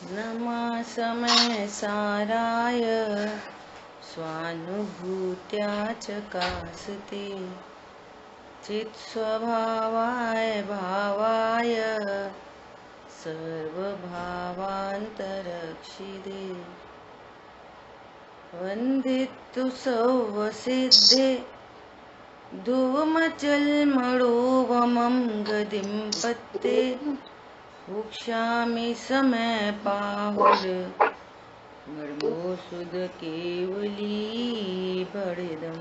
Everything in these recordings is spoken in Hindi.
नमा समय साराय स्वानुभूत्या चकासते चित्स्वभावाय भावाय सर्वभावान्तरक्षिदे वन्दितु सौवसिद्धे धूमचल्मणोवमं गतिं पत्ते वक्ष्यामि समय पाहुर मर्मोसुद केवली बड़िदम।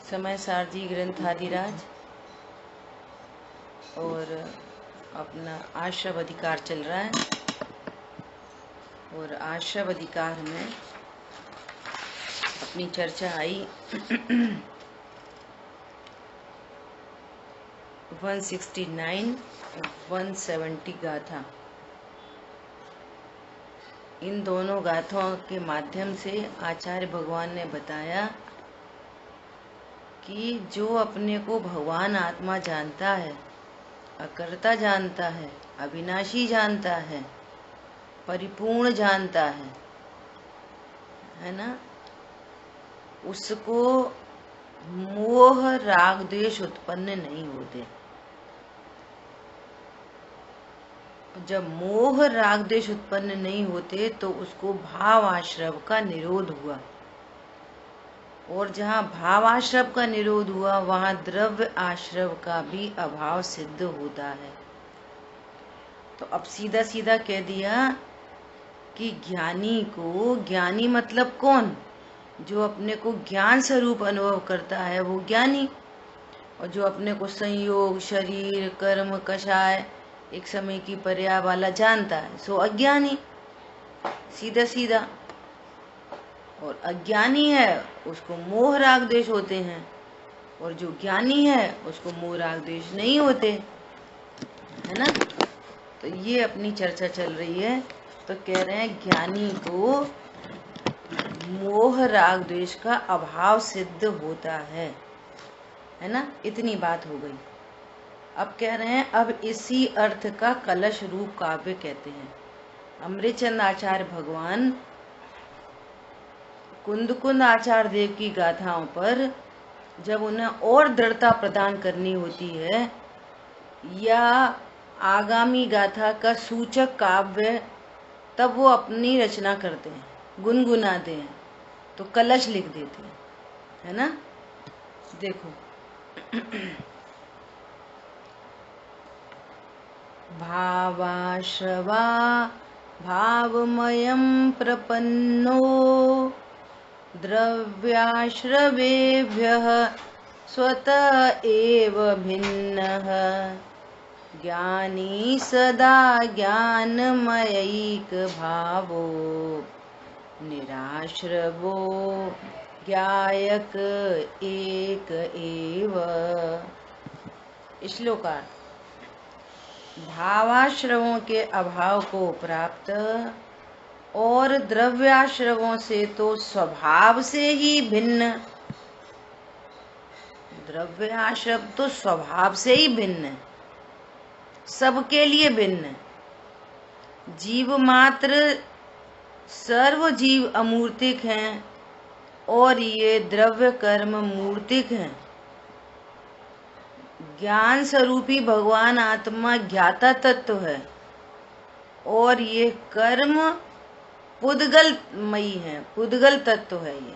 समय सारजी ग्रंथाधिराज और अपना आश्रव अधिकार चल रहा है और आश्रव अधिकार में अपनी चर्चा आई 169 170 गाथा। इन दोनों गाथाओं के माध्यम से आचार्य भगवान ने बताया कि जो अपने को भगवान आत्मा जानता है, अकर्ता जानता है, अविनाशी जानता है, परिपूर्ण जानता है ना, उसको मोह राग द्वेष उत्पन्न नहीं होते। जब मोह राग द्वेष उत्पन्न नहीं होते तो उसको भाव आश्रव का निरोध हुआ, और जहाँ भाव आश्रव का निरोध हुआ वहाँ द्रव्य आश्रव का भी अभाव सिद्ध होता है। तो अब सीधा सीधा कह दिया कि ज्ञानी को, ज्ञानी मतलब कौन? जो अपने को ज्ञान स्वरूप अनुभव करता है वो ज्ञानी, और जो अपने को संयोग, शरीर, कर्म, कषाय, एक समय की पर्या वाला जानता है सो अज्ञानी, सीधा सीधा। और अज्ञानी है उसको मोह राग द्वेष होते हैं, और जो ज्ञानी है उसको मोह राग द्वेष नहीं होते, है ना। तो ये अपनी चर्चा चल रही है। तो कह रहे हैं ज्ञानी को मोह राग द्वेष का अभाव सिद्ध होता है ना। इतनी बात हो गई। अब कह रहे हैं अब इसी अर्थ का कलश रूप काव्य कहते हैं। अमृतचंद आचार्य भगवान कुंद आचार्य देव की गाथाओं पर जब उन्हें और दृढ़ता प्रदान करनी होती है या आगामी गाथा का सूचक काव्य, तब वो अपनी रचना करते हैं, गुनगुनाते हैं, तो कलश लिख देते हैं, है ना। देखो भावाश्रवा भावमयं प्रपन्नो द्रव्याश्रवेभ्यः स्वतः एव भिन्नः ज्ञानी सदा ज्ञानमयैक भावो निराश्रवो ज्ञायक एक एव। श्लोकार्थ। भावाश्रवों के अभाव को प्राप्त और द्रव्याश्रवों से तो स्वभाव से ही भिन्न, द्रव्याश्रव तो स्वभाव से ही भिन्न है, सबके लिए भिन्न है। जीव मात्र सर्व जीव अमूर्तिक हैं और ये द्रव्य कर्म मूर्तिक हैं। ज्ञान स्वरूपी भगवान आत्मा ज्ञाता तत्व है और ये कर्म पुद्गलमयी है, पुद्गल तत्व है ये।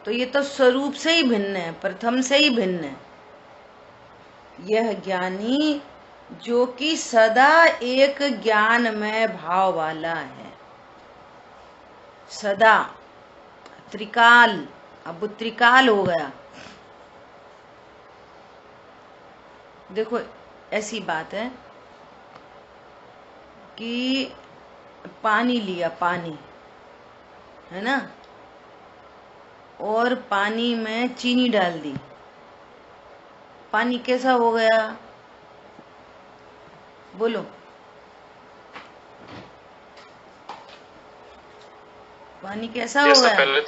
तो ये तो स्वरूप से ही भिन्न है, प्रथम से ही भिन्न है। यह ज्ञानी जो कि सदा एक ज्ञान में भाव वाला है, सदा त्रिकाल, अब त्रिकाल हो गया। देखो ऐसी बात है कि पानी लिया, पानी है ना, और पानी में चीनी डाल दी, पानी कैसा हो गया? बोलो। पानी कैसा हो गया?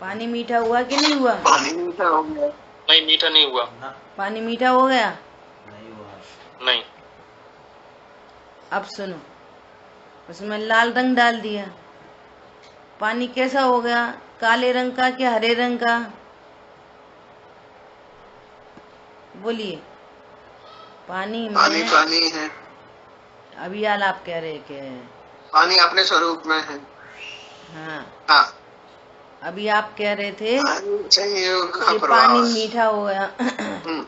पानी मीठा हुआ कि नहीं हुआ? पानी मीठा हो गया। नहीं, मीठा नहीं हुआ। पानी मीठा हो गया? नहीं हुआ। नहीं। अब सुनो, उसमें लाल रंग डाल दिया, पानी कैसा हो गया? काले रंग का कि हरे रंग का? बोलिए। पानी पानी में पानी है। अभी यार आप कह रहे कि पानी अपने स्वरूप में है। हाँ, हाँ, अभी आप कह रहे थे संयोग का कि प्रभाव। पानी मीठा हो गया। हम्म,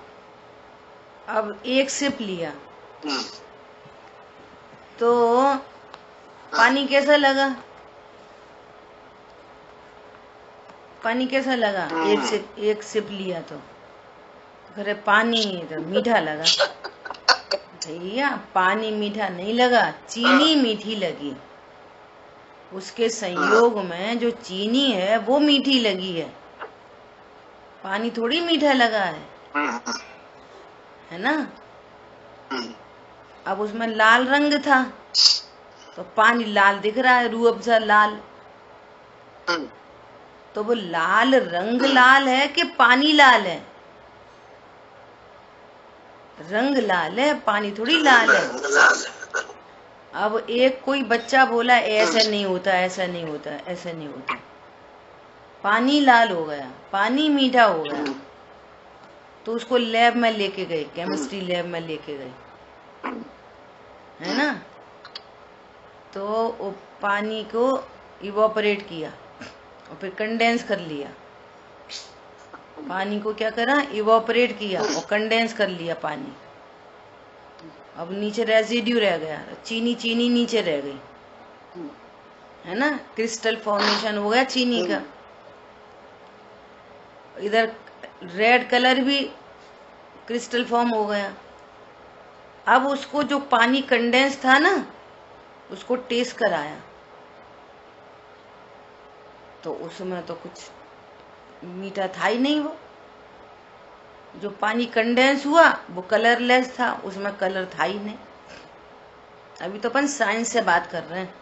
अब एक सिप लिया हम्म, तो पानी कैसा लगा? पानी कैसा लगा? एक सिप लिया तो अरे पानी तो मीठा लगा। भैया पानी मीठा नहीं लगा, चीनी मीठी लगी। उसके संयोग में जो चीनी है वो मीठी लगी है, पानी थोड़ी मीठा लगा है ना? अब उसमें लाल रंग था तो पानी लाल दिख रहा है, रूह अफ़ज़ा लाल। तो वो लाल रंग लाल है कि पानी लाल है? रंग लाल है, पानी थोड़ी लाल है। अब एक कोई बच्चा बोला ऐसा नहीं होता, ऐसा नहीं होता, ऐसा नहीं होता, पानी लाल हो गया, पानी मीठा हो गया, तो उसको लैब में लेके गए, केमिस्ट्री लैब में लेके गए, है ना? तो वो पानी को इवोपरेट किया और फिर कंडेंस कर लिया। पानी को क्या करा? इवोपरेट किया और कंडेंस कर लिया पानी। अब नीचे रेजिड्यू रह गया, चीनी चीनी नीचे रह गई, है ना? क्रिस्टल फॉर्मेशन हो गया चीनी का। इधर रेड कलर भी क्रिस्टल फॉर्म हो गया। अब उसको जो पानी कंडेंस था ना, उसको टेस्ट कराया तो उसमें तो कुछ मीठा था ही नहीं। वो जो पानी कंडेंस हुआ वो कलरलेस था, उसमें कलर था ही नहीं। अभी तो अपन साइंस से बात कर रहे हैं,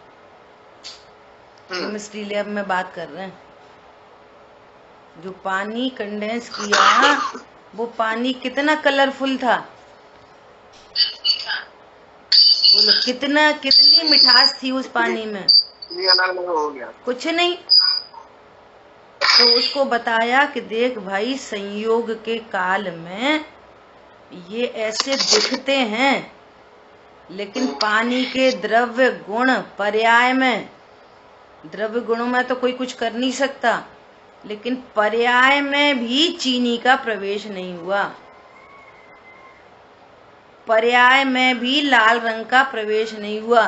केमिस्ट्री लैब में बात कर रहे हैं। जो पानी कंडेंस किया वो पानी कितना कलरफुल था? बोलो कितनी मिठास थी उस पानी में? हो गया कुछ नहीं। तो उसको बताया कि देख भाई, संयोग के काल में ये ऐसे दिखते हैं, लेकिन पानी के द्रव्य गुण पर्याय में, द्रव्य गुणों में तो कोई कुछ कर नहीं सकता, लेकिन पर्याय में भी चीनी का प्रवेश नहीं हुआ, पर्याय में भी लाल रंग का प्रवेश नहीं हुआ।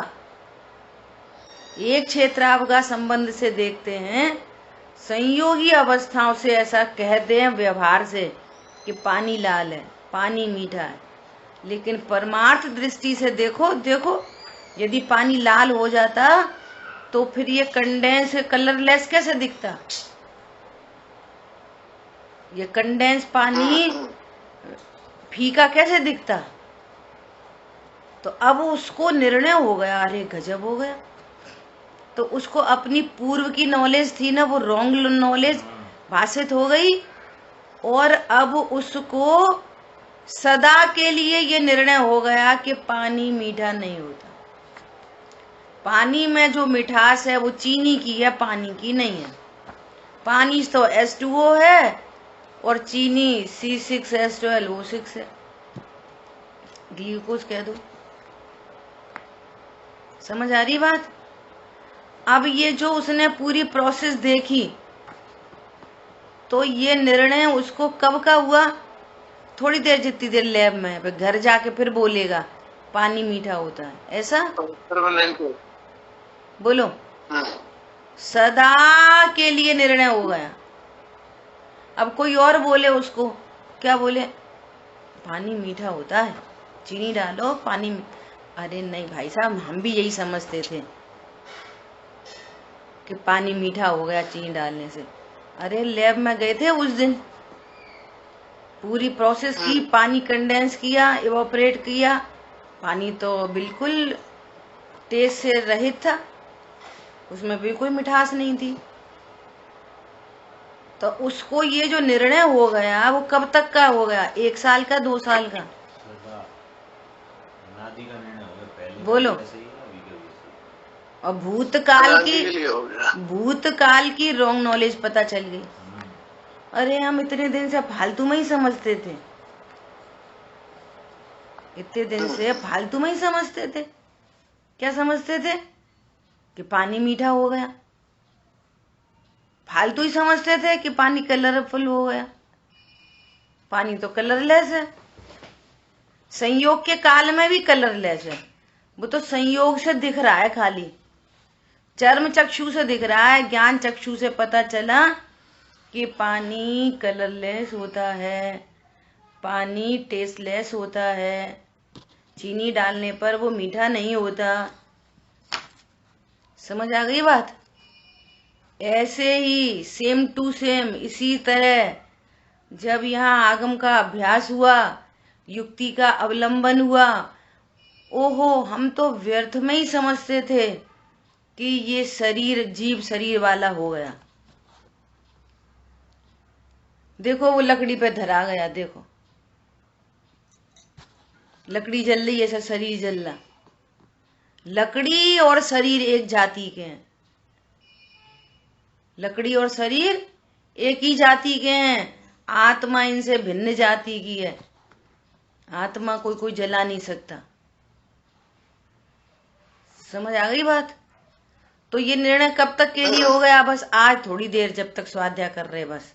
एक क्षेत्रावगा संबंध से देखते हैं, संयोगी अवस्थाओं से ऐसा कहते हैं व्यवहार से कि पानी लाल है, पानी मीठा है, लेकिन परमार्थ दृष्टि से देखो यदि पानी लाल हो जाता तो फिर ये कंडेंस कलरलेस कैसे दिखता? ये कंडेंस पानी फीका कैसे दिखता? तो अब उसको निर्णय हो गया, अरे गजब हो गया। तो उसको अपनी पूर्व की नॉलेज थी ना, वो रॉन्ग नॉलेज भाषित हो गई, और अब उसको सदा के लिए ये निर्णय हो गया कि पानी मीठा नहीं होता। पानी में जो मिठास है वो चीनी की है, पानी की नहीं है। पानी तो H2O है और चीनी C6H12O6 है, ग्लूकोज कह दो। समझ आ रही बात? अब ये जो उसने पूरी प्रोसेस देखी, तो ये निर्णय उसको कब का हुआ? थोड़ी देर, जितनी देर लैब में, फिर घर जाके फिर बोलेगा पानी मीठा होता है, ऐसा? बोलो। सदा के लिए निर्णय हो गया। अब कोई और बोले उसको, क्या बोले? पानी मीठा होता है, चीनी डालो पानी। अरे नहीं भाई साहब, हम भी यही समझते थे कि पानी मीठा हो गया चीनी डालने से। अरे लैब में गए थे उस दिन, पूरी प्रोसेस की, पानी कंडेंस किया, इवोपरेट किया, पानी तो बिल्कुल टेस्ट से रहित था, उसमें बिल्कुल मिठास नहीं थी। तो उसको ये जो निर्णय हो गया वो कब तक का हो गया? 1 साल का, 2 साल का? अनादि का निर्णय हो गया, पहले बोलो। का सही है, अभी का भी सही और भूतकाल अनादि की के लिए हो गया। भूतकाल की रॉन्ग नॉलेज पता चल गई। अरे हम इतने दिन से फालतू में ही समझते थे, इतने दिन से फालतू में ही समझते थे। क्या समझते थे? कि पानी मीठा हो गया। फालतू ही समझते थे कि पानी कलरफुल हो गया। पानी तो कलरलेस है। संयोग के काल में भी कलरलेस है। वो तो संयोग से दिख रहा है, खाली चर्म चक्षु से दिख रहा है। ज्ञान चक्षु से पता चला कि पानी कलरलेस होता है, पानी टेस्टलेस होता है, चीनी डालने पर वो मीठा नहीं होता। समझ आ गई बात? ऐसे ही सेम टू सेम इसी तरह जब यहाँ आगम का अभ्यास हुआ, युक्ति का अवलंबन हुआ, ओहो हम तो व्यर्थ में ही समझते थे कि ये शरीर जीव शरीर वाला हो गया। देखो वो लकड़ी पे धरा गया, देखो लकड़ी जल रही है, ऐसा शरीर जल रहा। लकड़ी और शरीर एक जाति के हैं। लकड़ी और शरीर एक ही जाति के हैं। आत्मा इनसे भिन्न जाति की है। आत्मा कोई जला नहीं सकता। समझ आ गई बात? तो ये निर्णय कब तक के लिए हो गया? बस आज थोड़ी देर, जब तक स्वाध्याय कर रहे, बस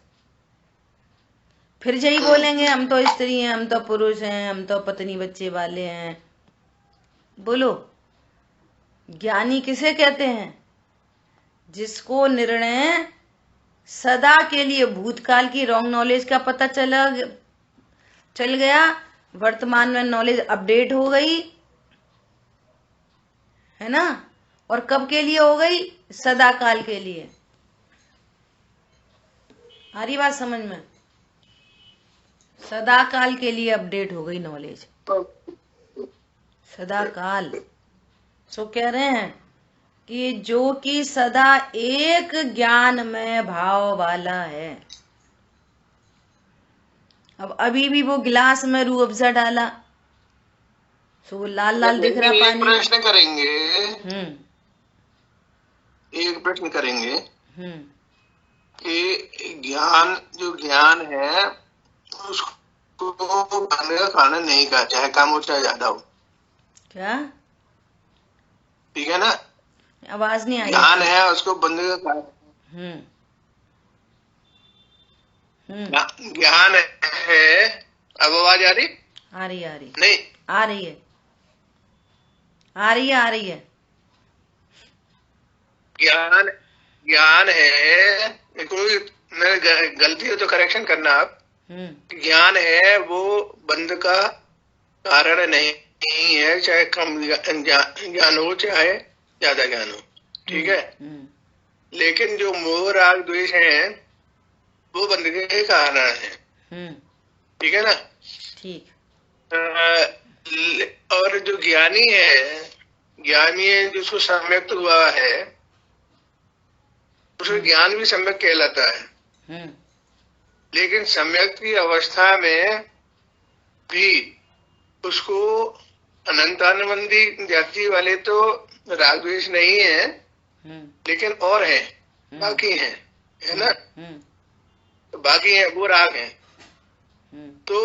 फिर यही बोलेंगे हम तो स्त्री हैं, हम तो पुरुष हैं, हम तो पत्नी बच्चे वाले हैं। बोलो, ज्ञानी किसे कहते हैं? जिसको निर्णय सदा के लिए भूतकाल की रॉन्ग नॉलेज का पता चल गया, वर्तमान में नॉलेज अपडेट हो गई है ना। और कब के लिए हो गई? सदा काल के लिए। आ रही बात समझ में? सदा काल के लिए अपडेट हो गई नॉलेज, सदा काल। सो कह रहे हैं कि जो कि सदा एक ज्ञान में भाव वाला है। अब अभी भी वो गिलास में रूह अफ़ज़ा डाला, सो वो लाल लाल दिख रहा एक पानी। प्रश्न करेंगे, हम्म एक प्रश्न करेंगे हम्म कि ज्ञान, जो ज्ञान है उसको खाने का खाना नहीं का, चाहे कम हो चाहे ज्यादा हो। क्या? ठीक है ना? आवाज नहीं आई। ज्ञान है उसको बंदे का खाना। हम्म ज्ञान है। अब आवाज आ रही? आ रही है नहीं, आ रही है आ रही है आ रही है। ज्ञान ज्ञान है। कोई गलती हो तो करेक्शन करना आप। ज्ञान है वो बंद का कारण नहीं है, चाहे कम ज्ञान हो चाहे ज्यादा ज्ञान हो। ठीक है? लेकिन जो मोह राग द्वेष है वो बंद के कारण है। ठीक है ना? ठीक। और जो ज्ञानी है जिसको सम्यक्त हुआ है, उसको ज्ञान भी सम्यक कहलाता है। लेकिन सम्यक की अवस्था में भी उसको अनंतानुबंधी जाति वाले तो राग द्वेष नहीं है, लेकिन और है, बाकी है ना? बाकी है, वो राग है। तो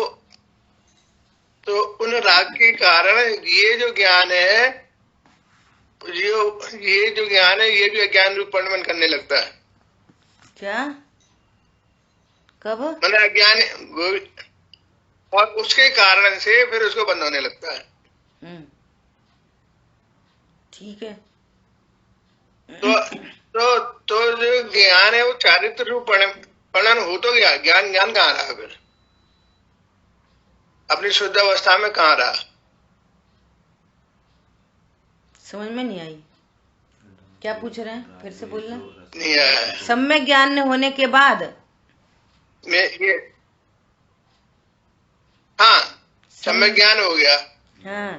उन राग के कारण ये जो ज्ञान है, ये जो ज्ञान है, ये भी अज्ञान रूप परिणमन करने लगता है। क्या? कब? मतलब अज्ञान, और उसके कारण से फिर उसको बंद होने लगता है। ठीक है। तो जो ज्ञान है वो चारित्र रूप परिणन हो तो गया। ज्ञान कहाँ रहा फिर? अपनी शुद्ध अवस्था में कहाँ रहा? समझ में नहीं आई। क्या पूछ रहे हैं? फिर से बोलना। नहीं आया। सम्यक ज्ञान होने के बाद ये हाँ, सम्यक ज्ञान हो गया। हाँ।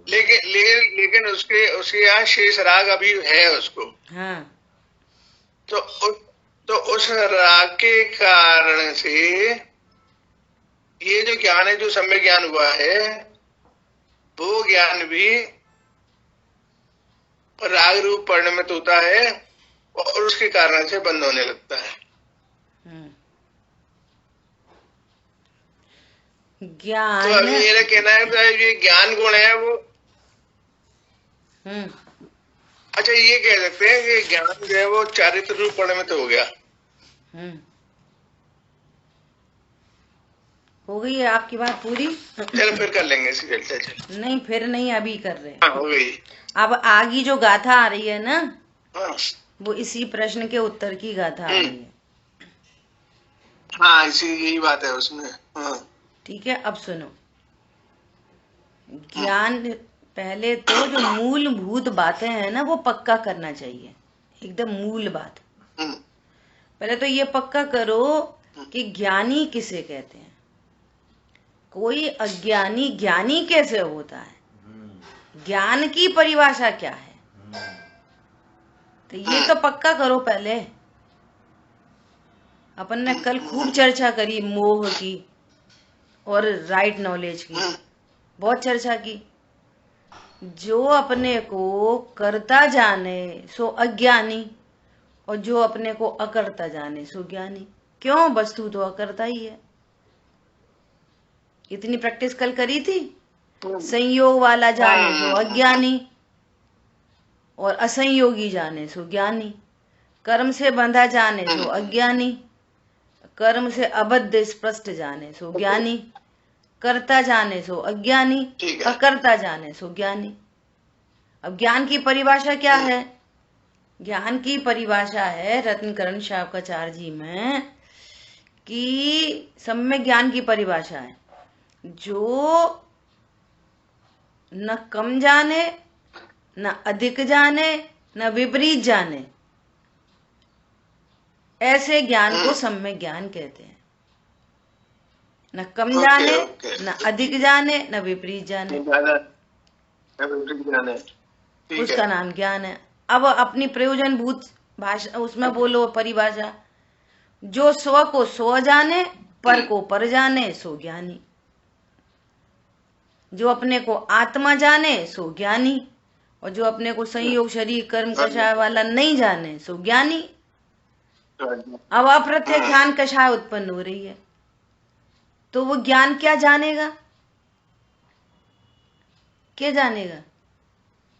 लेकिन उसके यहाँ शेष राग अभी है उसको। हाँ। तो उस राग के कारण से ये जो ज्ञान है, जो सम्यक ज्ञान हुआ है, वो ज्ञान भी राग रूप परिणमित होता है और उसके कारण से बंद होने लगता है। ज्ञान तो अभी मेरा कहना है कि ये ज्ञान गुण है वो। अच्छा, ये कह सकते हैं कि ज्ञान जो है वो चारित्र रूप परिणमित हो गया। हो गई है आपकी बात पूरी? चलो फिर कर लेंगे इसी चर्चा। नहीं, फिर नहीं, अभी कर रहे हैं। हाँ, हो गई। अब आगे जो गाथा आ रही है ना, हाँ, वो इसी प्रश्न के उत्तर की गाथा आ रही है। हाँ, इसी यही बात है उसमें। हाँ, ठीक है, अब सुनो। ज्ञान, पहले तो जो मूलभूत बातें हैं ना, वो पक्का करना चाहिए, एकदम मूल बात। पहले तो ये पक्का करो कि ज्ञानी किसे कहते हैं। कोई अज्ञानी ज्ञानी कैसे होता है, ज्ञान की परिभाषा क्या है, तो ये तो पक्का करो पहले। अपन ने कल खूब चर्चा करी मोह की और राइट नॉलेज की, बहुत चर्चा की। जो अपने को करता जाने सो अज्ञानी, और जो अपने को अकर्ता जाने सो ज्ञानी। क्यों? वस्तु तो अकर्ता ही है। इतनी प्रैक्टिस कल करी थी। संयोग वाला जाने सो अज्ञानी, और असंयोगी जाने सो ज्ञानी। कर्म से बंधा जाने सो अज्ञानी, कर्म से अबद्ध स्पष्ट जाने सो ज्ञानी, करता जाने सो अज्ञानी, अकर्ता जाने सो ज्ञानी। अब ज्ञान की परिभाषा क्या है? ज्ञान की परिभाषा है रत्नकरण शावकाचार्य जी में कि सम्यक ज्ञान की परिभाषा है जो न कम जाने, न अधिक जाने, न विपरीत जाने, ऐसे ज्ञान को सम्यक ज्ञान कहते हैं। न कम जाने, न अधिक जाने, न विपरीत जाने, उसका नाम ज्ञान है। अब अपनी प्रयोजन भूत भाषा उसमें बोलो परिभाषा। जो स्व को स्व जाने, पर को पर जाने सो ज्ञानी। जो अपने को आत्मा जाने सो ज्ञानी, और जो अपने को संयोग शरीर कर्म कषाय वाला नहीं जाने सो ज्ञानी। अब अप्रत्यक्ष ज्ञान कषाय उत्पन्न हो रही है, तो वो ज्ञान क्या जानेगा? क्या जानेगा?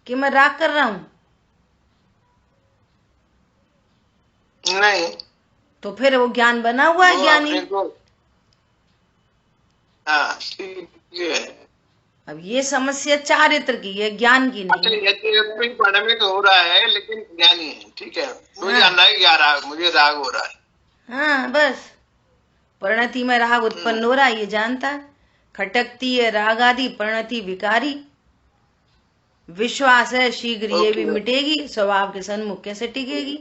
कि मैं राग कर रहा हूं? नहीं। तो फिर वो ज्ञान बना हुआ है ज्ञानी। हाँ, ठीक है। अब ये समस्या चारित्र की है, ज्ञान की नहीं। अच्छा, परिणमित तो हो रहा है लेकिन ज्ञानी है, ठीक है। मुझे जानना है क्या राग, मुझे राग हो रहा है। हाँ, बस परिणति में राग उत्पन्न हो रहा है, ये जानता है। खटकती है राग आदि परिणति विकारी, विश्वास है शीघ्र ये भी मिटेगी, स्वभाव के सन्मुख कैसे टिकेगी।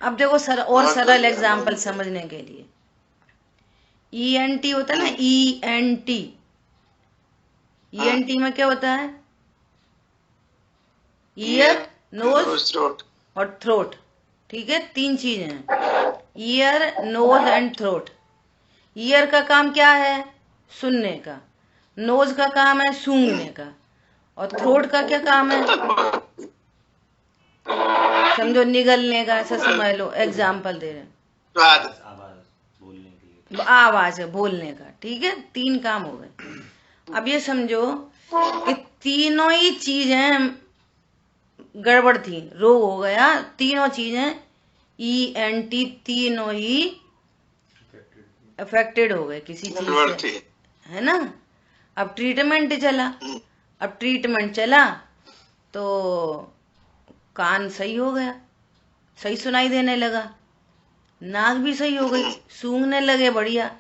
अब देखो सरल एग्जाम्पल समझने के लिए, ENT होता है ना, ENT। ENT में क्या होता है? ईयर, नोज और थ्रोट। ठीक है, तीन चीजें हैं, ear, nose and throat. Ear का काम क्या है? सुनने का। नोज का काम है सूंघने का। और थ्रोट का क्या काम है? समझो निगलने का, ऐसा समझ लो, एग्जाम्पल दे रहे हैं। आवाज है, बोलने का। ठीक है, तीन काम हो गए। अब ये समझो कि तीनों ही चीजें गड़बड़ थी, रोग हो गया। तीनों चीजें ENT तीनों ही अफेक्टेड हो गए किसी चीज से, है ना। अब ट्रीटमेंट चला। अब ट्रीटमेंट चला तो कान सही हो गया, सही सुनाई देने लगा, नाक भी सही हो गई, सूंघने लगे बढ़िया,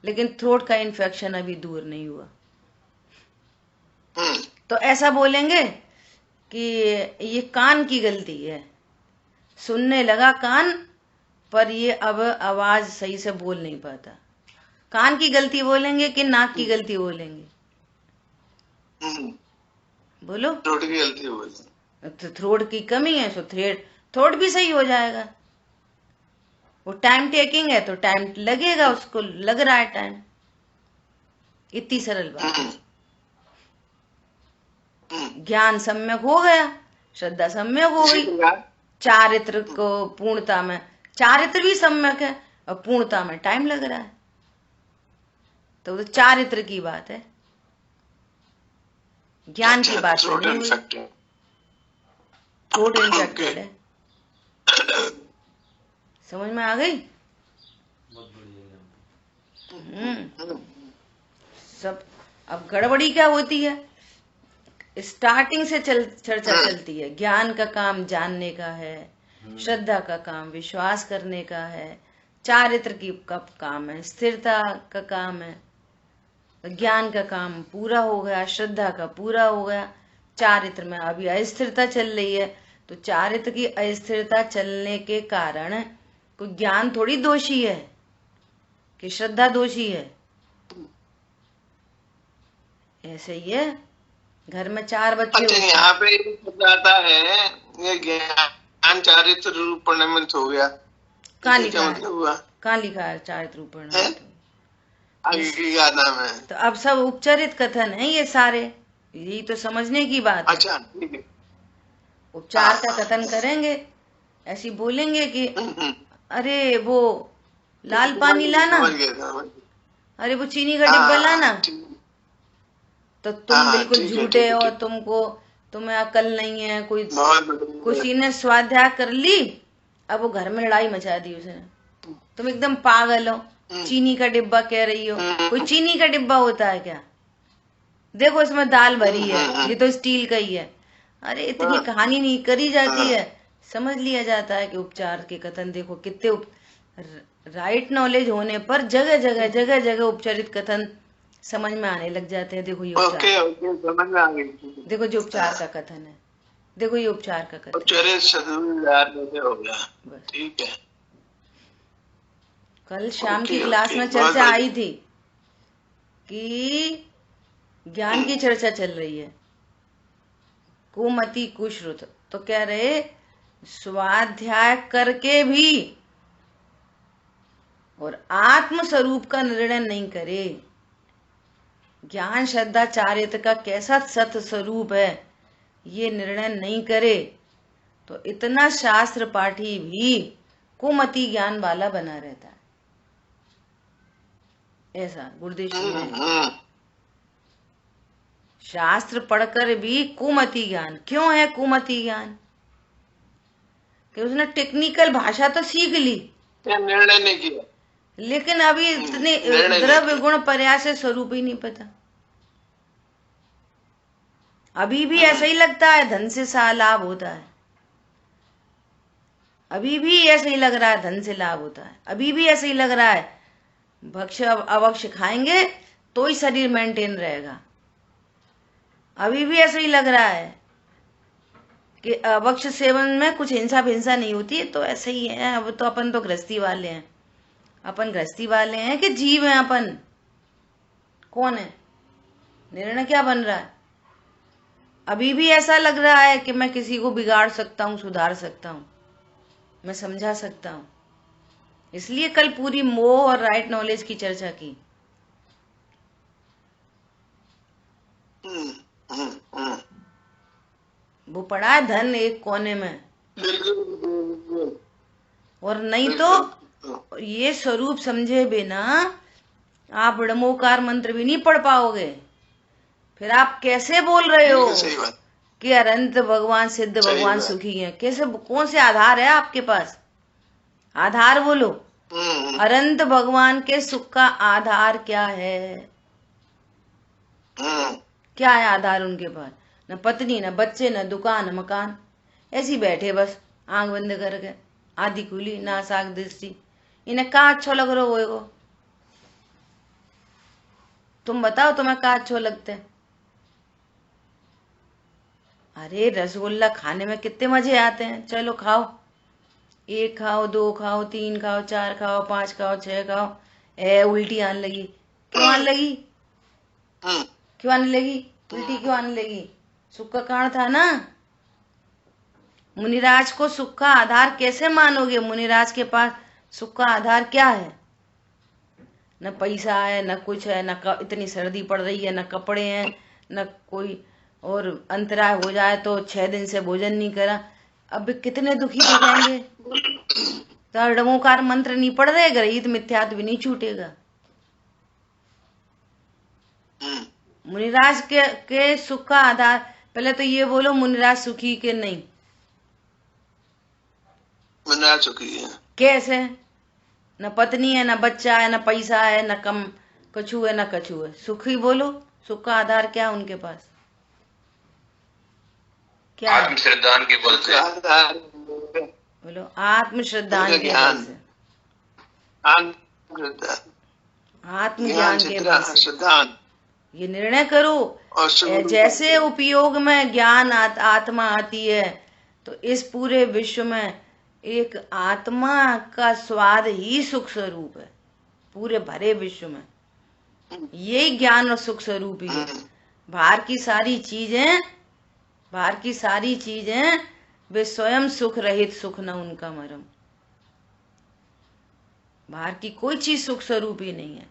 लेकिन थ्रोट का इन्फेक्शन अभी दूर नहीं हुआ। तो ऐसा बोलेंगे कि ये कान की गलती है, सुनने लगा कान पर ये अब आवाज सही से बोल नहीं पाता। कान की गलती बोलेंगे कि नाक की गलती बोलेंगे? बोलो। थ्रोट की गलती बोलेंगे। तो थ्रोट की कमी है, तो थ्रोट भी सही हो जाएगा। वो टाइम टेकिंग है तो टाइम लगेगा, उसको लग रहा है टाइम। इतनी सरल बात है। ज्ञान सम्यक हो गया, श्रद्धा सम्यक हो गई, चारित्र को पूर्णता में, चारित्र भी सम्यक है और पूर्णता में टाइम लग रहा है, तो चारित्र की बात है, ज्ञान की बात तो नहीं हुई। थ्रोट इन्फेक्टेड है। समझ में आ गई? बहुत बढ़िया। सब अब गड़बड़ी क्या होती है, स्टार्टिंग से चर्चा चलती है, ज्ञान का काम जानने का है, श्रद्धा का काम विश्वास करने का है, चारित्र की का काम है, स्थिरता का काम है, ज्ञान का काम पूरा हो गया, श्रद्धा का पूरा हो गया, चारित्र में अभी अस्थिरता चल रही है, तो चारित्र की अस्थिरता चलने के कारण कोई ज्ञान थोड़ी दोषी है कि श्रद्धा दोषी है। ऐसे ही है, घर में 4 बच्चे। अच्छा, यहाँ पे बताता है ये ज्ञान चारित्र रूप परिणमित हो गया, कहाँ लिखा है? मतलब हुआ कहाँ लिखा है चारित्र रूप परिणमित? आगे का नाम है। तो अब सब उपचारित कथन है ये सारे, यही तो समझने की बात है। अच्छा, ठीक है। उपचार का कथन करेंगे, ऐसी बोलेंगे कि अरे वो लाल पानी लाना, अरे वो चीनी का डिब्बा लाना, तो तुम बिल्कुल झूठे हो, तुम्हें अकल नहीं है, किसी ने स्वाध्याय कर ली, अब वो घर में लड़ाई मचा दी उसने, तुम एकदम पागल हो, चीनी का डिब्बा कह रही हो, कोई चीनी का डिब्बा होता है क्या? देखो इसमें दाल भरी है, ये तो स्टील का ही है। अरे इतनी कहानी नहीं करी जाती है, समझ लिया जाता है कि उपचार के कथन देखो कितने राइट नॉलेज होने पर जगह जगह उपचारित कथन समझ में आने लग जाते हैं। देखो ये उपचार, समझ में आ गई। देखो जो उपचार का कथन है, देखो ये उपचार का कथन, हो गया, ठीक है। कल शाम की क्लास में चर्चा आई थी कि ज्ञान की चर्चा चल रही है, कुमति कुश्रुत, तो कह रहे स्वाध्याय करके भी और आत्म स्वरूप का निर्णय नहीं करे, ज्ञान श्रद्धा चारित्र का कैसा सत स्वरूप है ये निर्णय नहीं करे, तो इतना शास्त्र पाठी भी कुमति ज्ञान वाला बना रहता है। ऐसा गुरुदेव जी, शास्त्र पढ़कर भी कुमति ज्ञान क्यों है? कुमति ज्ञान कि उसने टेक्निकल भाषा तो सीख ली, निर्णय नहीं किया, लेकिन अभी इतने द्रव्य गुण पर्याय से स्वरूप ही नहीं पता। अभी भी ऐसा ही लगता है धन से लाभ होता है, अभी भी ऐसा ही लग रहा है धन से लाभ होता है, अभी भी ऐसा ही लग रहा है भक्ष्य अवक्ष्य खाएंगे तो ही शरीर मेंटेन रहेगा, अभी भी ऐसा ही लग रहा है कि अवक्ष्य सेवन में कुछ हिंसा भिंसा नहीं होती है, तो ऐसे ही है। अब तो अपन तो गृहस्थी वाले हैं, अपन गृहस्थी वाले हैं कि जीव हैं अपन, कौन है? निर्णय क्या बन रहा है? अभी भी ऐसा लग रहा है कि मैं किसी को बिगाड़ सकता हूँ, सुधार सकता हूँ, मैं समझा सकता हूँ। इसलिए कल पूरी मोह और राइट नॉलेज की चर्चा की। वो पड़ा है धन एक कोने में, और नहीं तो ये स्वरूप समझे बिना आप ब्रह्मोकार मंत्र भी नहीं पढ़ पाओगे। फिर आप कैसे बोल रहे हो कि अनंत भगवान सिद्ध भगवान सुखी हैं? कैसे, कौन से आधार है आपके पास? आधार बोलो। अनंत भगवान के सुख का आधार क्या है? क्या है आधार उनके पास? न पत्नी, न बच्चे, न दुकान, न मकान, ऐसी बैठे बस आंख बंद करके, आधी खुली ना साग दृष्टि। इन्हें कहा अच्छा लग रहा हो को? तुम बताओ तुम्हें कहा अच्छा लगता है? अरे रसगुल्ला खाने में कितने मजे आते हैं, चलो खाओ, 1 खाओ, 2 खाओ, 3 खाओ, 4 खाओ, 5 खाओ, 6 खाओ, उल्टी आने लगी। क्यों आने लगी? क्यों आने लगी उल्टी? क्यों आने लगी? सुख का कारण था ना। मुनिराज को सुख का आधार कैसे मानोगे? मुनिराज के पास सुख का आधार क्या है? न पैसा है, न कुछ है, इतनी सर्दी पड़ रही है, न कपड़े हैं, न कोई, और अंतराय हो जाए तो 6 दिन से भोजन नहीं करा। अब कितने दुखी हो जाएंगे। तो अडमोकार मंत्र नहीं पढ़ रहे, ग्रहित मिथ्यात्व भी नहीं छूटेगा। मुनिराज के सुख का आधार, पहले तो ये बोलो, मुनिराज सुखी के नहीं? मुनिराज सुखी है। कैसे? न पत्नी है, न बच्चा है, न पैसा है, न कम कछु है, न कछु है, सुखी बोलो। सुख का आधार क्या उनके पास? क्या? आत्मश्रद्धान के बल से। बोलो, आत्मश्रद्धान के बल से, आत्मज्ञान के बल से। ये निर्णय करो, जैसे उपयोग में ज्ञान आत्मा आती है, तो इस पूरे विश्व में एक आत्मा का स्वाद ही सुख स्वरूप है। पूरे भरे विश्व में यही ज्ञान और सुख स्वरूप ही है। बाहर की सारी चीजें वे स्वयं सुख रहित सुख न उनका मरम। बाहर की कोई चीज सुख स्वरूप ही नहीं है।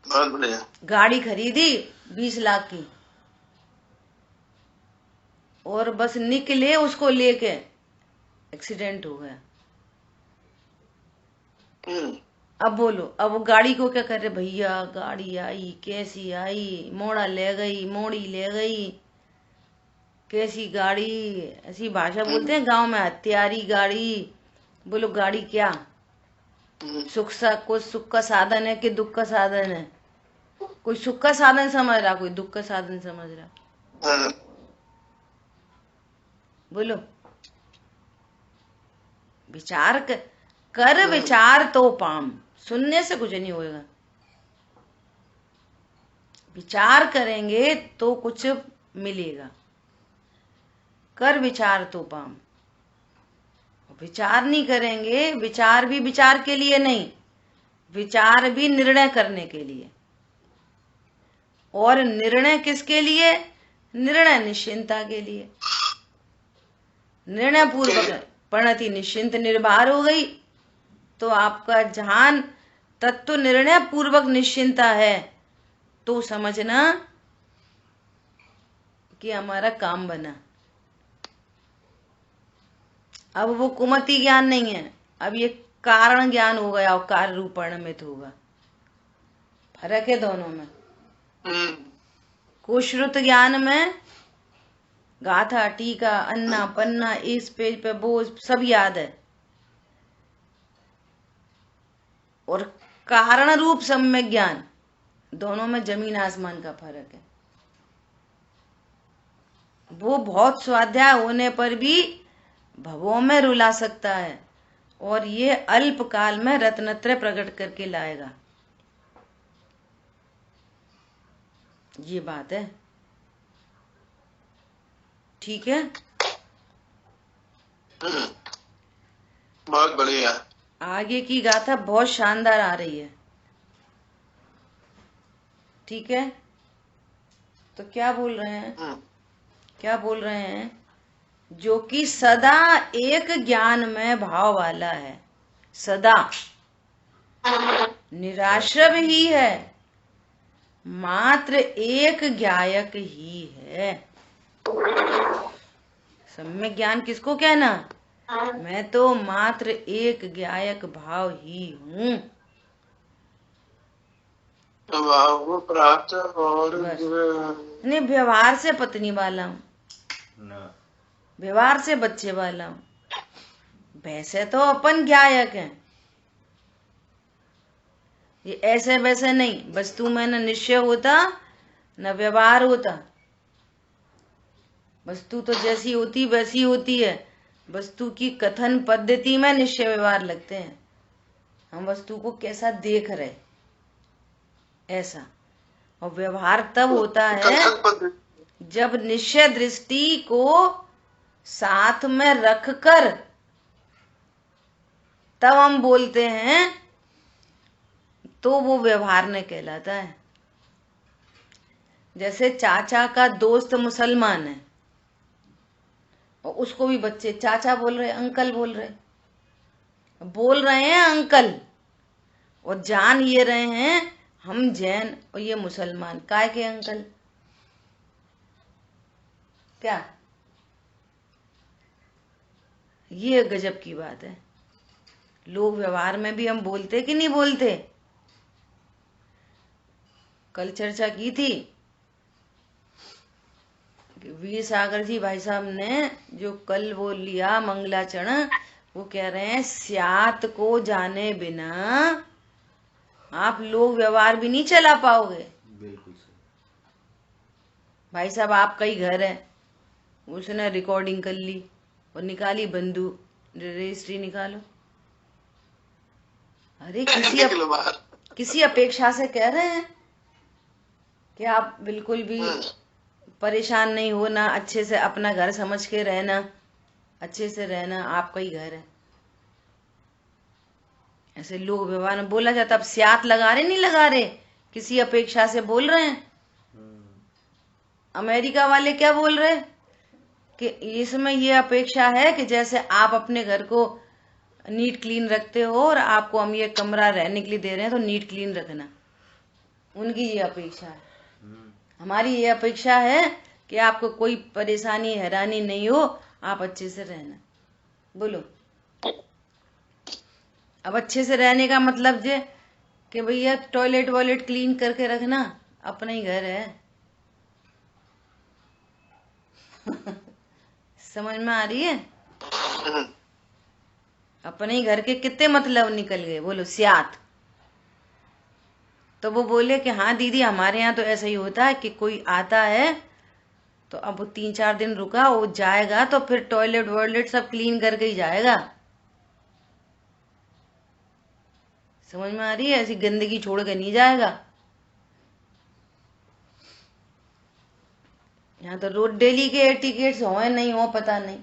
बहुत बढ़िया। गाड़ी खरीदी 20 लाख की, और बस निकले उसको लेके एक्सीडेंट हो गया। अब बोलो, अब वो गाड़ी को क्या कर रहे? भैया गाड़ी आई, कैसी आई, मोड़ी ले गई, कैसी गाड़ी, ऐसी भाषा बोलते हैं गांव में, हत्यारी गाड़ी। बोलो, गाड़ी क्या कोई सुख का साधन है कि दुख का साधन है? कोई सुख का साधन समझ रहा, कोई दुख का साधन समझ रहा? बोलो, विचार कर विचार तो पाम। सुनने से कुछ नहीं होगा, विचार करेंगे तो कुछ मिलेगा। कर विचार तो पाम। विचार नहीं करेंगे, विचार भी विचार के लिए नहीं, विचार भी निर्णय करने के लिए। और निर्णय किसके लिए? निर्णय निश्चिंता के लिए। निर्णय पूर्वक परिणति निश्चिंत निर्भर हो गई, तो आपका जहान तत्व निर्णय पूर्वक निश्चिंता है, तो समझना कि हमारा काम बना। अब वो कुमति ज्ञान नहीं है, अब ये कारण ज्ञान हो गया और कार्य रूप परिणमित होगा। फर्क है दोनों में। कुश्रुत ज्ञान में गाथा, टीका, अन्ना, पन्ना, इस पेज पे वो सब याद है, और कारण रूप सम्यक ज्ञान, दोनों में जमीन आसमान का फर्क है। वो बहुत स्वाध्याय होने पर भी भवों में रुला सकता है, और ये अल्प काल में रत्नत्रय प्रकट करके लाएगा। ये बात है, ठीक है? बहुत बढ़िया। आगे की गाथा बहुत शानदार आ रही है, ठीक है? तो क्या बोल रहे हैं? क्या बोल रहे हैं? जो कि सदा एक ज्ञान में भाव वाला है, सदा निराश्रव ही है, मात्र एक ज्ञायक ही है। सम्यक ज्ञान किसको कहना? मैं तो मात्र एक ज्ञायक भाव ही हूँ। वो प्राप्त और नहीं, व्यवहार से पत्नी वाला हूँ, व्यवहार से बच्चे वाला हूँ, वैसे तो अपन ज्ञायक हैं। ये ऐसे वैसे नहीं, वस्तु में न निश्चय होता न व्यवहार होता। वस्तु तो जैसी होती वैसी होती है, वस्तु की कथन पद्धति में निश्चय व्यवहार लगते हैं। हम वस्तु को कैसा देख रहे, ऐसा। और व्यवहार तब होता है जब निश्चय दृष्टि को साथ में रखकर तब हम बोलते हैं, तो वो व्यवहार में कहलाता है। जैसे चाचा का दोस्त मुसलमान है और उसको भी बच्चे चाचा बोल रहे, अंकल बोल रहे हैं अंकल, और जान ये रहे हैं हम जैन और ये मुसलमान। काय के अंकल? क्या ये गजब की बात है। लोग व्यवहार में भी हम बोलते कि नहीं बोलते? कल चर्चा की थी कि वीर सागर जी भाई साहब ने जो कल वो लिया मंगलाचरण, वो कह रहे हैं स्यात को जाने बिना आप लोग व्यवहार भी नहीं चला पाओगे। बिल्कुल सही। भाई साहब आपका ही घर है, उसने रिकॉर्डिंग कर ली और निकाली बंदूक, रजिस्ट्री निकालो। अरे किसी अपेक्षा से कह रहे हैं कि आप बिल्कुल भी परेशान नहीं होना, अच्छे से अपना घर समझ के रहना, अच्छे से रहना, आपका ही घर है। ऐसे लोग व्यवहार में बोला जाता। अब स्यात लगा रहे नहीं लगा रहे, किसी अपेक्षा से बोल रहे हैं। अमेरिका वाले क्या बोल रहे कि इसमें ये अपेक्षा है कि जैसे आप अपने घर को नीट क्लीन रखते हो और आपको हम ये कमरा रहने के लिए दे रहे हैं तो नीट क्लीन रखना। उनकी ये अपेक्षा है। हमारी ये अपेक्षा है कि आपको कोई परेशानी हैरानी नहीं हो, आप अच्छे से रहना। बोलो, अब अच्छे से रहने का मतलब जे कि भैया टॉयलेट वॉयलेट क्लीन करके रखना, अपना ही घर है। समझ में आ रही है? अपने ही घर के कितने मतलब निकल गए। बोलो स्यात। तो वो बोले कि हाँ दीदी हमारे यहाँ तो ऐसा ही होता है कि कोई आता है तो अब वो 3-4 दिन रुका, वो जाएगा तो फिर टॉयलेट वॉयलेट सब क्लीन करके ही जाएगा। समझ में आ रही है? ऐसी गंदगी छोड़ के नहीं जाएगा। यहाँ तो रोज डेली के एटिकेट्स हो नहीं हो पता नहीं,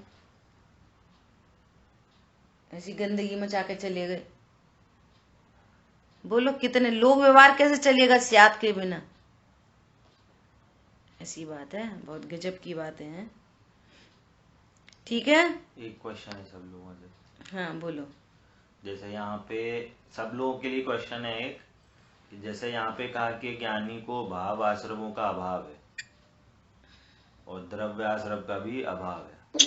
ऐसी गंदगी मचा के चले गए। बोलो कितने लोग व्यवहार कैसे चलेगा स्यात के बिना? ऐसी बात है, बहुत गजब की बातें हैं। ठीक है, एक क्वेश्चन है सब लोगों से। हाँ बोलो। जैसे यहाँ पे सब लोगों के लिए क्वेश्चन है एक, कि जैसे यहाँ पे कहा कि ज्ञानी को भाव आश्रमों का अभाव है और द्रव्य आश्रम का भी अभाव है,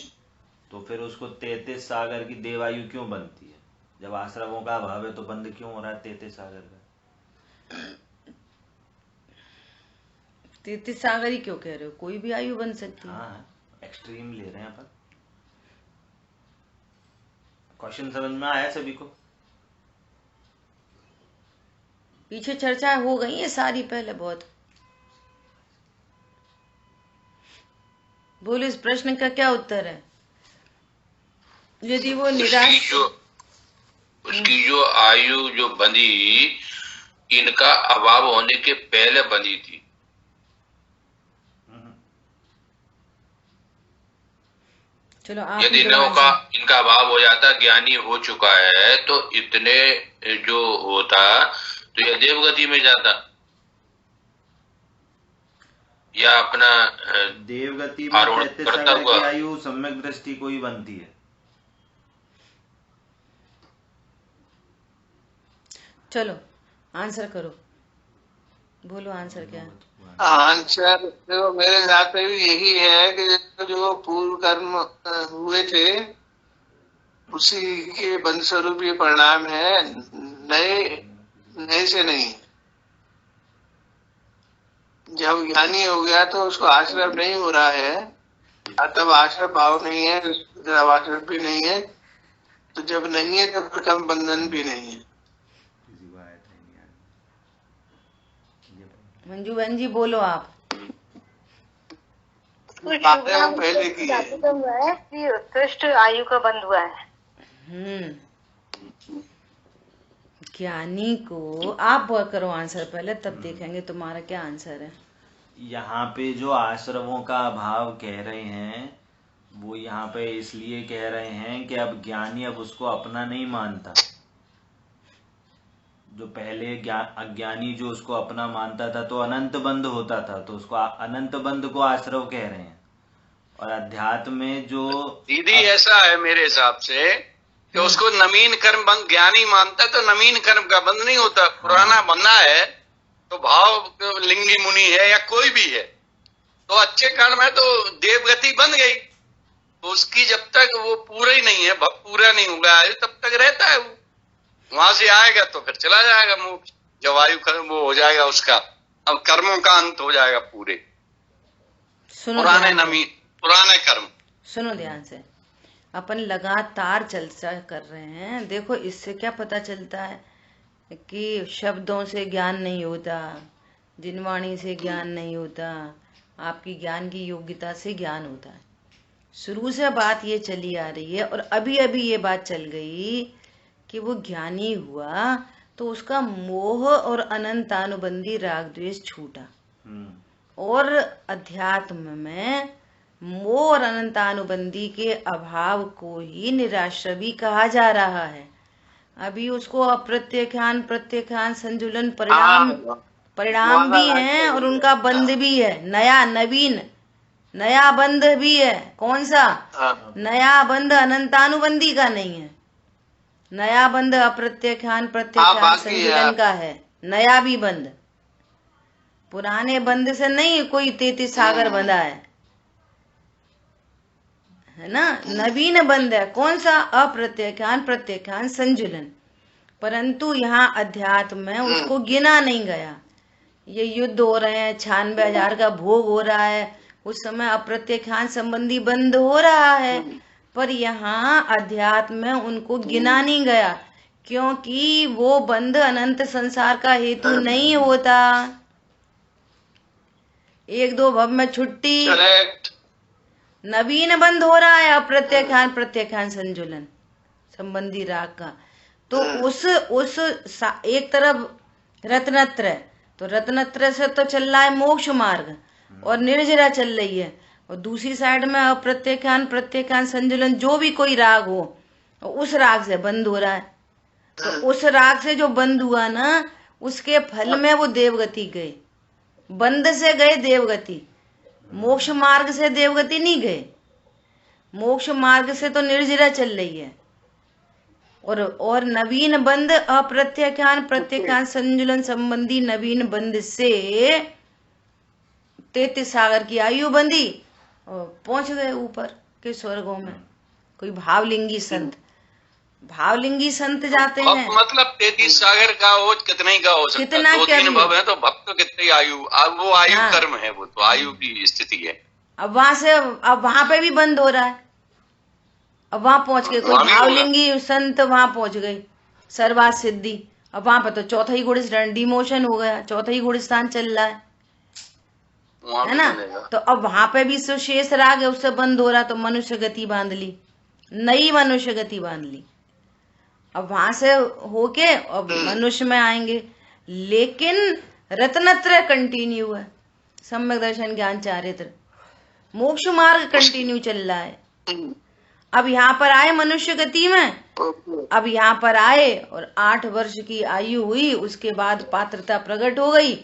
तो फिर उसको 33 सागर की देवायु क्यों बनती है? जब आश्रमों का अभाव है तो बंद क्यों हो रहा है 33 सागर का? 33 सागर ही क्यों कह रहे हो? कोई भी आयु बन सकती है। हाँ, एक्सट्रीम ले रहे हैं अपन। क्वेश्चन समझ में आया सभी को? पीछे चर्चा हो गई है सारी पहले बहुत। बोलो इस प्रश्न का क्या उत्तर है? यदि वो निराश, उसकी जो आयु जो बंधी इनका अभाव होने के पहले बंधी थी। चलो आप यदि इनका अभाव हो जाता, ज्ञानी हो चुका है, तो इतने जो होता तो यह देवगति में जाता या अपना देवगति में 33 सागर की आयु सम्यक दृष्टि को ही बनती है। चलो आंसर करो, बोलो आंसर क्या है? आंसर तो मेरे हिसाब से भी यही है कि जो पूर्व कर्म हुए थे उसी के बंध स्वरूप ये परिणाम है, नए से नहीं। जब ज्ञानी हो गया तो उसको आश्रय नहीं हो रहा है, तब आश्रय भाव नहीं है, जब आश्रय भी नहीं है, तो जब नहीं है तब कर्म बंधन भी नहीं है। मंजू बहन जी बोलो आप। पहले की है कि उत्कृष्ट आयु का बंध हुआ है। ज्ञानी को आप करो आंसर पहले, तब देखेंगे तुम्हारा क्या आंसर है। यहाँ पे जो आश्रमों का अभाव कह रहे हैं वो यहाँ पे इसलिए कह रहे हैं कि अब ज्ञानी अब उसको अपना नहीं मानता। जो पहले अज्ञानी जो उसको अपना मानता था तो अनंत बंध होता था, तो उसको अनंत बंध को आश्रव कह रहे हैं। और अध्यात्म में जो दीदी ऐसा है मेरे हिसाब से कि उसको नवीन कर्म बंध ज्ञानी मानता है, तो नवीन कर्म का बंध नहीं होता। पुराना बंधा है तो भाव लिंगी मुनि है या कोई भी है, तो अच्छे कर्म है तो देवगति बन गई, तो उसकी जब तक वो पूरा ही नहीं है, पूरा नहीं हुआ आयु, तब तक रहता है वो। वहां से आएगा तो फिर चला जाएगा मोक्ष, जब आयु कर्म वो हो जाएगा उसका, अब कर्मों का अंत हो जाएगा पूरे। पुराने कर्म। सुनो ध्यान से, अपन लगातार चर्चा कर रहे हैं। देखो इससे क्या पता चलता है कि शब्दों से ज्ञान नहीं होता, जिनवाणी से ज्ञान नहीं होता, आपकी ज्ञान की योग्यता से ज्ञान होता है। शुरू से बात ये चली आ रही है और अभी अभी ये बात चल गई कि वो ज्ञानी हुआ तो उसका मोह और अनंतानुबंधी राग द्वेष छूटा। और अध्यात्म में मोह और अनंतानुबंधी के अभाव को ही निराश्रवी कहा जा रहा है। अभी उसको अप्रत्यख्यान, प्रत्यख्यान, संजुलन, परिणाम भी हैं और उनका बंध भी है, नया नवीन नया बंध भी है। कौन सा नया बंध? अनंतानुबंधी का नहीं है, नया बंध अप्रत्यख्यान, प्रत्यख्यान, संजुलन का है, नया भी बंध। पुराने बंध से नहीं कोई 33 सागर बंधा है ना, नवीन बंध है। कौन सा? अप्रत्यख्यान, प्रत्यख्यान, संजुलन। परंतु यहाँ अध्यात्म में उसको गिना नहीं गया। ये युद्ध हो रहे हैं, 96,000 का भोग हो रहा है, उस समय अप्रत्यख्यान संबंधी बंध हो रहा है, पर यहाँ अध्यात्म में उनको गिना नहीं गया, क्योंकि वो बंध अनंत संसार का हेतु नहीं होता। एक दो भव में छुट्टी, नवीन बंध हो रहा है अप्रत्यख्यान, प्रत्यख्यान, संजुलन संबंधी राग का। तो उस एक तरफ रत्नत्र है, तो रत्नत्र से तो चल रहा है मोक्ष मार्ग और निर्जरा चल रही है, और दूसरी साइड में अप्रत्यख्यान, प्रत्यख्यान, संजुलन जो भी कोई राग हो, उस राग से बंद हो रहा है। तो उस राग से जो बंद हुआ ना, उसके फल में वो देवगति गए, बंद से गए देवगति, मोक्ष मार्ग से देवगति नहीं गए। मोक्ष मार्ग से तो निर्जरा चल रही है, और नवीन बंद अप्रत्यख्यान, प्रत्यख्यान, संजुलन संबंधी नवीन बंद से 33 सागर की आयु बंधी और पहुंच गए ऊपर के स्वर्गों में। कोई भावलिंगी संत, भावलिंगी संत जाते हैं, मतलब 33 सागर का हो, कितने का हो सकता है, 2-3 भव है तो भव तो कितनी आयु, अब वो आयु कर्म है, वो तो आयु की स्थिति है। अब वहां से, अब वहां पे भी बंद हो रहा है, अब वहां पहुंच गए कोई भावलिंगी संत, वहां पहुंच गए सर्वात सिद्धि। अब वहां पर तो चौथा ही गुणस्थान डिमोशन हो गया, चौथा ही गुणस्थान चल रहा है ना। तो अब वहां पे भी शेष राग है, उससे बंद हो रहा, तो मनुष्य गति बांध ली, नई मनुष्य गति बांध ली। अब वहां से होके अब मनुष्य में आएंगे, लेकिन रत्नत्रय कंटिन्यू है, सम्यक दर्शन, ज्ञान, चारित्र, मोक्ष मार्ग कंटिन्यू चल रहा है। अब यहाँ पर आए मनुष्य गति में, अब यहाँ पर आए और 8 वर्ष की आयु हुई, उसके बाद पात्रता प्रकट हो गई।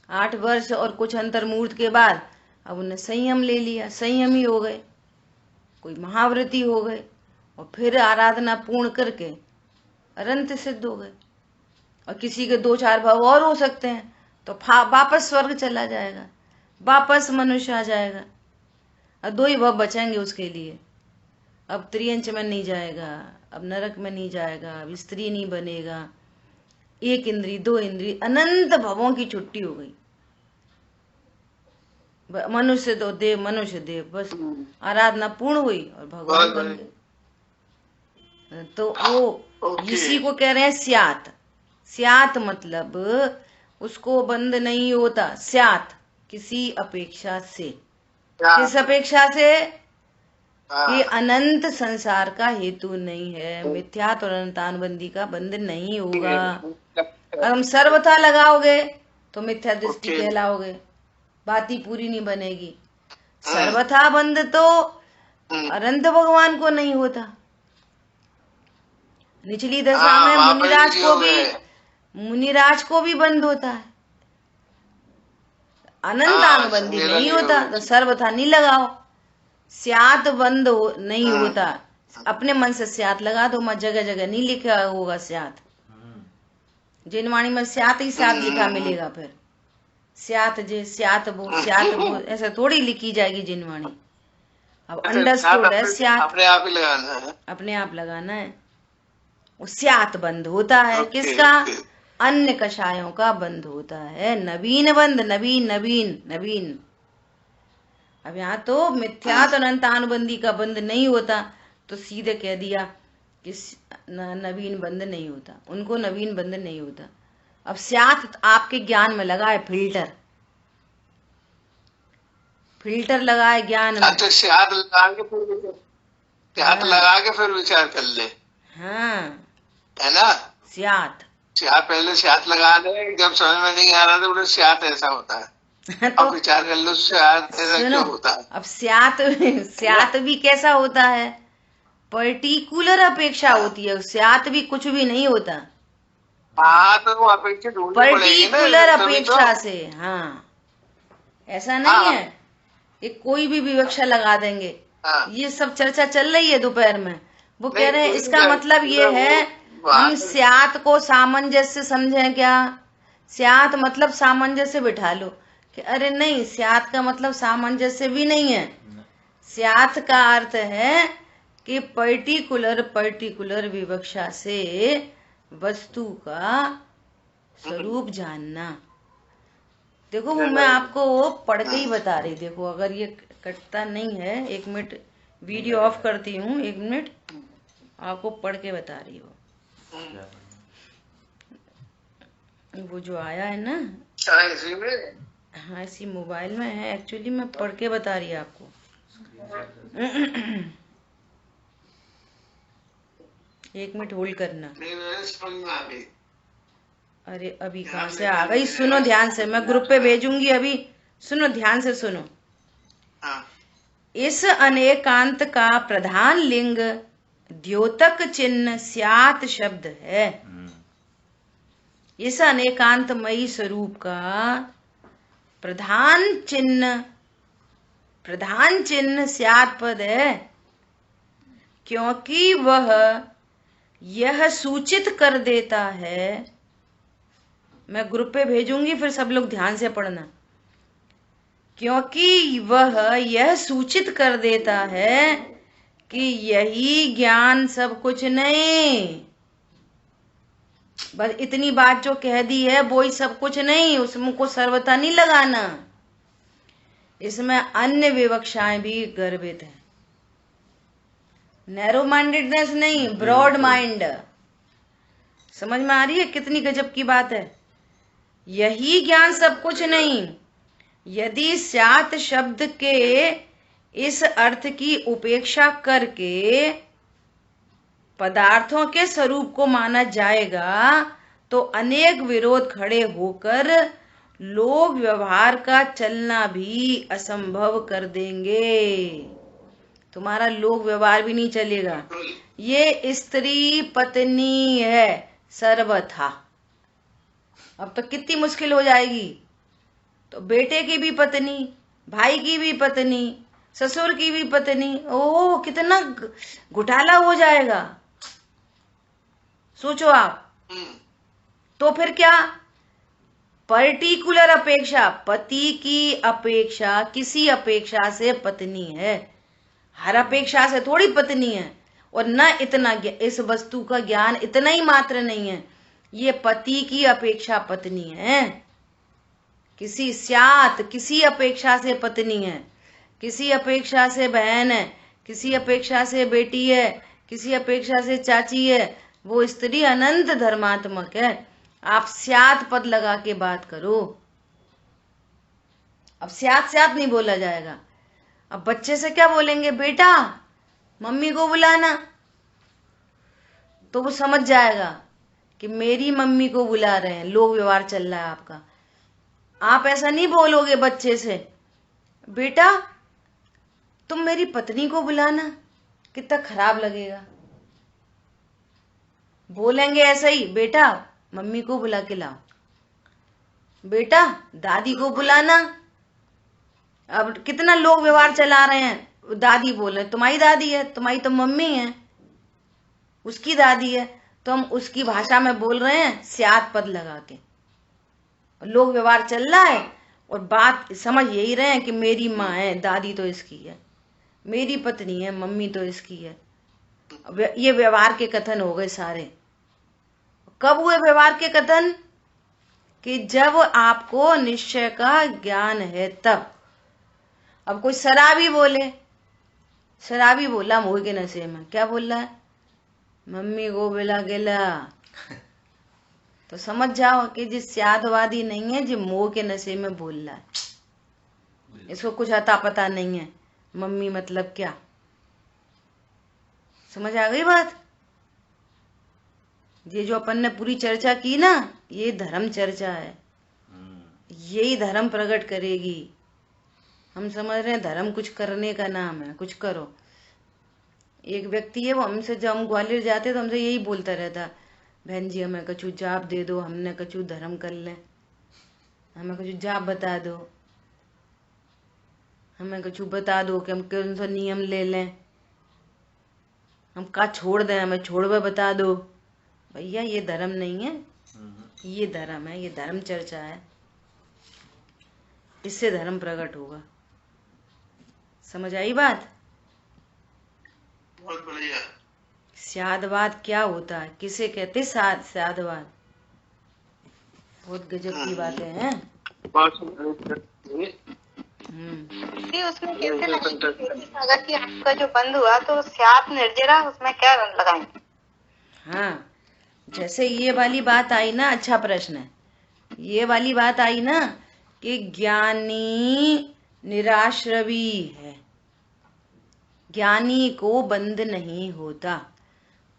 8 वर्ष और कुछ अंतर्मूर्त के बाद अब उन्हें संयम ले लिया, संयमी हो गए, कोई महाव्रती हो गए, और फिर आराधना पूर्ण करके अनंत सिद्ध हो गए। और किसी के 2-4 भाव और हो सकते हैं, तो वापस स्वर्ग चला जाएगा, वापस मनुष्य आ जाएगा, और 2 ही भाव बचेंगे उसके लिए। अब त्रियंच में नहीं जाएगा, अब नरक में नहीं जाएगा, अब स्त्री नहीं बनेगा, 1 इंद्री 2 इंद्री, अनंत भवों की छुट्टी हो गई। मनुष्य तो देव, मनुष्य देव, बस आराधना पूर्ण हुई और भगवान बन गए। तो वो इसी को कह रहे हैं स्यात। स्यात मतलब उसको बंद नहीं होता, स्यात किसी अपेक्षा से, किस अपेक्षा से कि अनंत संसार का हेतु नहीं है, मिथ्यात्व और अनंतानुबंधी का बंध नहीं होगा। अगर हम सर्वथा लगाओगे तो मिथ्या दृष्टि कहलाओगे, बात ही पूरी नहीं बनेगी। सर्वथा बंध तो अनंत भगवान को नहीं होता। निचली दशा में मुनिराज को भी बंद होता है, अनंतानुबंधी नहीं होता। तो सर्वथा नहीं लगाओ, स्यात बंद नहीं होता, अपने मन से स्यात लगा दो, मत जगह जगह नहीं लिखा होगा स्यात। जिनवाणी में स्यात ही स्यात लिखा मिलेगा, फिर स्यात जे स्यात वो ऐसे थोड़ी लिखी जाएगी जिनवाणी। अब अंडरस्टूड है स्यात, अपने आप ही लगाना है, अपने आप लगाना है। वो स्यात बंद होता है किसका? अन्य कषायों का बंद होता है। नवीन बंद, नवीन नवीन नवीन। अब यहाँ तो मिथ्यात और अंतानुबंधी का बंद नहीं होता, तो सीधे कह दिया कि नवीन बंद नहीं होता, उनको नवीन बंद नहीं होता। अब स्यात आपके ज्ञान में लगा है, फिल्टर फिल्टर लगा है ज्ञान में। तो स्यात लगा के फिर विचार कर ले। हाँ है ना, स्यात पहले स्यात लगा दे, जब समझ में नहीं आ रहा तो बोले स्यात ऐसा होता है। तो अब विचार कर लो स्यात ऐसा क्यों होता है। अब स्यात भी कैसा होता है? पर्टिकुलर अपेक्षा होती है। स्यात भी कुछ भी नहीं होता, हाँ तो वो अपेक्षा ढूंढनी पड़ेगी ना, पर्टिकुलर तभी अपेक्षा तो। से। हाँ ऐसा नहीं है कि कोई भी विवक्षा लगा देंगे। हाँ। ये सब चर्चा चल रही है दोपहर में। वो कह रहे हैं नहीं, इसका मतलब ये है हम स्यात को सामंजस्य समझें क्या? स्यात मतलब सामंजस्य बिठा लो कि अरे नहीं, स्यात का मतलब सामंजस्य भी नहीं है। स्यात का अर्थ है कि पर्टिकुलर विवक्षा से वस्तु का स्वरूप जानना। देखो वो मैं आपको पढ़ के ही बता रही। देखो अगर ये कटता नहीं है, 1 मिनट वीडियो ऑफ करती हूँ, 1 मिनट आपको पढ़ के बता रही हूँ। वो जो आया है ना, इसी में, हाँ इसी मोबाइल में है। एक्चुअली मैं पढ़ के बता रही आपको। एक मिनट होल्ड करना। अरे अभी कहाँ से आ गई? सुनो ध्यान से, मैं ग्रुप पे भेजूंगी अभी। सुनो ध्यान से सुनो। इस अनेकांत का प्रधान लिंग द्योतक चिन्ह स्यात शब्द है। इस अनेकांतमयी स्वरूप का प्रधान चिन्ह स्यात पद है, क्योंकि वह यह सूचित कर देता है। मैं ग्रुप पे भेजूंगी, फिर सब लोग ध्यान से पढ़ना। क्योंकि वह यह सूचित कर देता है कि यही ज्ञान सब कुछ नहीं। बस इतनी बात जो कह दी है वो ही सब कुछ नहीं, उसमें को सर्वथा नहीं लगाना। इसमें अन्य विवक्षाएं भी गर्भित है। नैरो माइंडेडनेस नहीं, ब्रॉड माइंड। समझ में आ रही है कितनी गजब की बात है? यही ज्ञान सब कुछ नहीं। यदि स्यात शब्द के इस अर्थ की उपेक्षा करके पदार्थों के स्वरूप को माना जाएगा तो अनेक विरोध खड़े होकर लोक व्यवहार का चलना भी असंभव कर देंगे। तुम्हारा लोक व्यवहार भी नहीं चलेगा। ये स्त्री पत्नी है सर्वथा। अब तो कितनी मुश्किल हो जाएगी। तो बेटे की भी पत्नी, भाई की भी पत्नी, ससुर की भी पत्नी, ओ कितना घोटाला हो जाएगा, सोचो आप। तो फिर क्या? पर्टिकुलर अपेक्षा, पति की अपेक्षा किसी अपेक्षा से पत्नी है, हर अपेक्षा से थोड़ी पत्नी है। और न इतना इस वस्तु का ज्ञान इतना ही मात्र नहीं है, ये पति की अपेक्षा पत्नी है। किसी स्यात किसी अपेक्षा से पत्नी है, किसी अपेक्षा से बहन है, किसी अपेक्षा से बेटी है, किसी अपेक्षा से चाची है। वो स्त्री अनंत धर्मात्मक है। आप स्यात पद लगा के बात करो। अब स्यात नहीं बोला जाएगा। अब बच्चे से क्या बोलेंगे? बेटा मम्मी को बुलाना। तो वो समझ जाएगा कि मेरी मम्मी को बुला रहे हैं, लोक व्यवहार चल रहा है आपका। आप ऐसा नहीं बोलोगे बच्चे से, बेटा तुम मेरी पत्नी को बुलाना। कितना खराब लगेगा। बोलेंगे ऐसा ही, बेटा मम्मी को बुला के लाओ, बेटा दादी को बुलाना। अब कितना लोग व्यवहार चला रहे हैं, दादी बोल रहे तुम्हारी दादी है, तुम्हारी तो मम्मी है। उसकी दादी है तो हम उसकी भाषा में बोल रहे हैं स्यात पद लगा के। लोक व्यवहार चल रहा है और बात समझ यही रहे हैं कि मेरी माँ है, दादी तो इसकी है, मेरी पत्नी है, मम्मी तो इसकी है। ये व्यवहार के कथन हो गए सारे। कब हुए व्यवहार के कथन? कि जब आपको निश्चय का ज्ञान है तब। अब कोई शराबी बोले, शराबी बोला मोह के नशे में, क्या बोल रहा है? मम्मी को बिला गिला। तो समझ जाओ कि जिस स्यादवादी नहीं है, जो मोह के नशे में बोल रहा है, इसको कुछ अता पता नहीं है मम्मी मतलब क्या। समझ आ गई बात? ये जो अपन ने पूरी चर्चा की ना, ये धर्म चर्चा है, यही धर्म प्रकट करेगी। हम समझ रहे हैं धर्म कुछ करने का नाम है, कुछ करो। एक व्यक्ति है, वो हमसे, जब हम ग्वालियर जाते तो हमसे यही बोलता रहता, बहन जी हमें कछु जाप दे दो, हमने कछु धर्म कर लें, हमें कछु जाप बता दो, हमें कछु बता दो कि हम कौन सा नियम ले लें, हम का छोड़ दें, हमें छोड़वे बता दो। भैया ये धर्म नहीं है, ये धर्म है, ये धर्म चर्चा है, इससे धर्म प्रकट होगा। समझ आई बात? बहुत बढ़िया। स्यादवाद क्या होता है, किसे कहते स्यादवाद? बहुत गजब की बातें हैं। उसमें कैसे लगाएंगे? अगर कि आपका जो बंद हुआ तो स्यात निर्जरा, उसमें क्या लगाएंगे? हाँ, जैसे ये वाली बात आई ना, अच्छा प्रश्न है। ये वाली बात आई ना कि ज्ञानी निराश्रवी है, ज्ञानी को बंध नहीं होता,